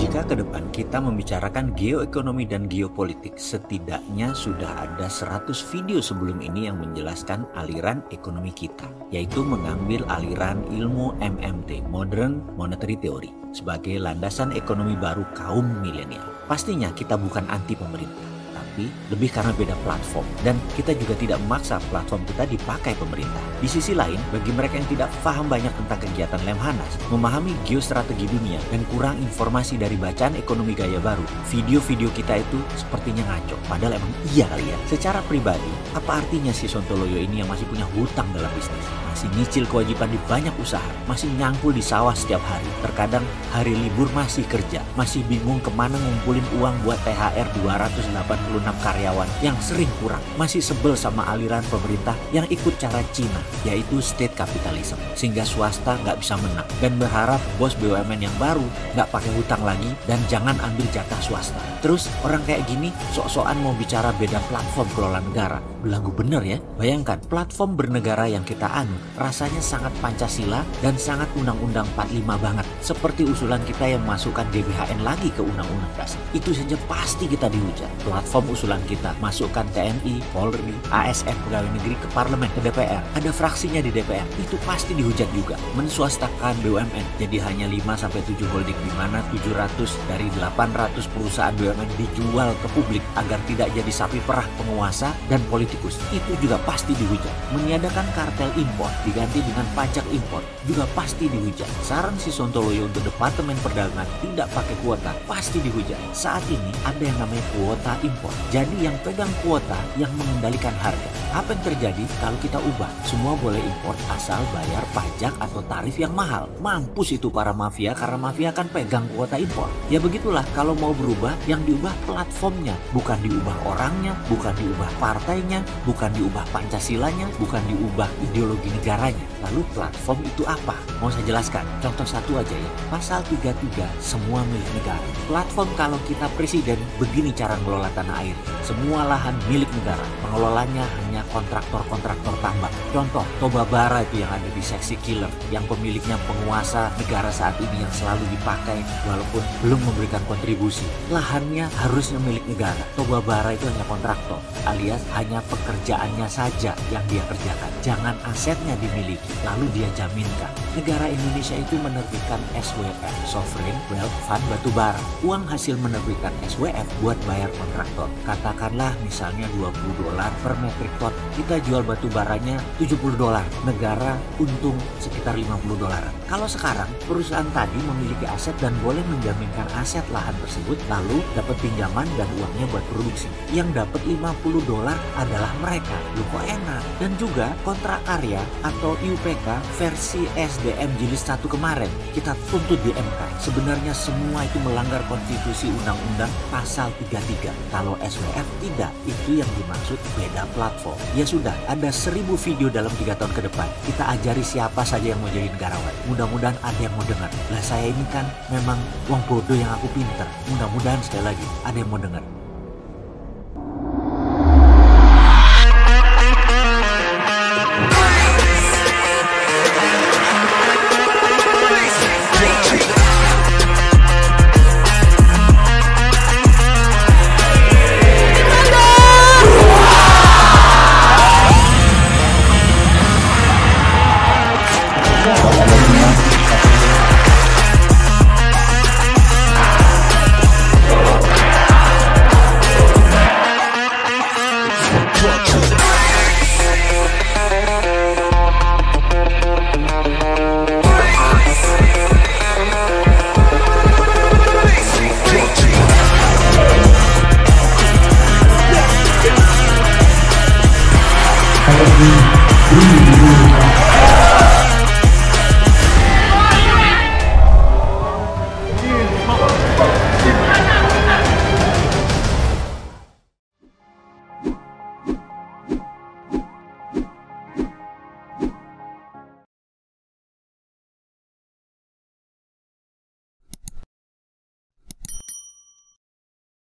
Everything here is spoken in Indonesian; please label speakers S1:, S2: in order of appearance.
S1: Jika ke depan kita membicarakan geoekonomi dan geopolitik, setidaknya sudah ada 100 video sebelum ini yang menjelaskan aliran ekonomi kita, yaitu mengambil aliran ilmu MMT, Modern Monetary Theory, sebagai landasan ekonomi baru kaum milenial. Pastinya kita bukan anti pemerintah, tapi lebih karena beda platform, dan kita juga tidak memaksa platform kita dipakai pemerintah. Di sisi lain, bagi mereka yang tidak paham banyak tentang kegiatan Lemhanas, memahami geostrategi dunia, dan kurang informasi dari bacaan ekonomi gaya baru, video-video kita itu sepertinya ngaco. Padahal emang iya kali ya. Secara pribadi, apa artinya si Sontoloyo ini yang masih punya hutang dalam bisnis, masih nyicil kewajiban di banyak usaha, masih nyangkul di sawah setiap hari, terkadang hari libur masih kerja, masih bingung kemana ngumpulin uang buat THR 286 karyawan yang sering kurang, masih sebel sama aliran pemerintah yang ikut cara Cina, yaitu state capitalism, sehingga swasta nggak bisa menang, dan berharap bos BUMN yang baru nggak pakai hutang lagi dan jangan ambil jatah swasta. Terus orang kayak gini sok-sokan mau bicara beda platform kelola negara. Belagu bener ya. Bayangkan platform bernegara yang kita anut rasanya sangat Pancasila dan sangat Undang-Undang 45 banget, seperti usulan kita yang masukkan GBHN lagi ke Undang-Undang Dasar. Itu saja pasti kita dihujat. Platform usulan kita masukkan TNI, Polri, ASN, pegawai negeri ke parlemen, ke DPR, ada fraksinya di DPR, itu pasti dihujat juga. Menswastakan BUMN jadi hanya 5-7 holding, di mana 700 dari 800 perusahaan BUMN dijual ke publik agar tidak jadi sapi perah penguasa dan politikus, itu juga pasti dihujat. Meniadakan kartel impor diganti dengan pajak impor juga pasti dihujat. Saran si Sontoloyo untuk Departemen Perdagangan tidak pakai kuota pasti dihujat. Saat ini ada yang namanya kuota impor, jadi yang pegang kuota yang mengendalikan harga. Apa yang terjadi kalau kita ubah? Semua boleh impor asal bayar pajak atau tarif yang mahal. Mampus itu para mafia, karena mafia kan pegang kuota impor. Ya begitulah, kalau mau berubah, yang diubah platformnya, bukan diubah orangnya, bukan diubah partainya, bukan diubah Pancasilanya, bukan diubah ideologi negaranya. Lalu platform itu apa? Mau saya jelaskan? Contoh satu aja ya. Pasal 33, semua milik negara. Platform kalau kita presiden, begini cara ngelola tanah air. Semua lahan milik negara. Pengelolanya hanya kontraktor-kontraktor tambang. Contoh, Toba Bara itu yang ada di Seksi Killer, yang pemiliknya penguasa negara saat ini yang selalu dipakai walaupun belum memberikan kontribusi. Lahannya harusnya milik negara. Toba Bara itu hanya kontraktor, alias hanya pekerjaannya saja yang dia kerjakan. Jangan asetnya dimiliki, lalu dia jaminkan. Negara Indonesia itu menerbitkan SWF, Sovereign Wealth Fund Batubara. Uang hasil menerbitkan SWF buat bayar kontraktor. Katakanlah misalnya $20 per metrik ton. Kita jual batu baranya $70. Negara untung sekitar $50. Kalau sekarang perusahaan tadi memiliki aset dan boleh menjaminkan aset lahan tersebut, lalu dapat pinjaman dan uangnya buat produksi. Yang dapat $50 adalah mereka. Lu kok enak? Dan juga kontrak karya atau IUPK versi SDM Jilid 1 kemarin kita tuntut di MK. Sebenarnya semua itu melanggar konstitusi undang-undang pasal 33. Kalau SWF tidak, itu yang dimaksud beda platform. Ya sudah, ada 1000 video dalam 3 tahun ke depan. Kita ajari siapa saja yang mau jadi negarawan. Mudah-mudahan ada yang mau dengar. Lah saya ini kan memang wong bodoh yang aku pinter. Mudah-mudahan sekali lagi ada yang mau dengar.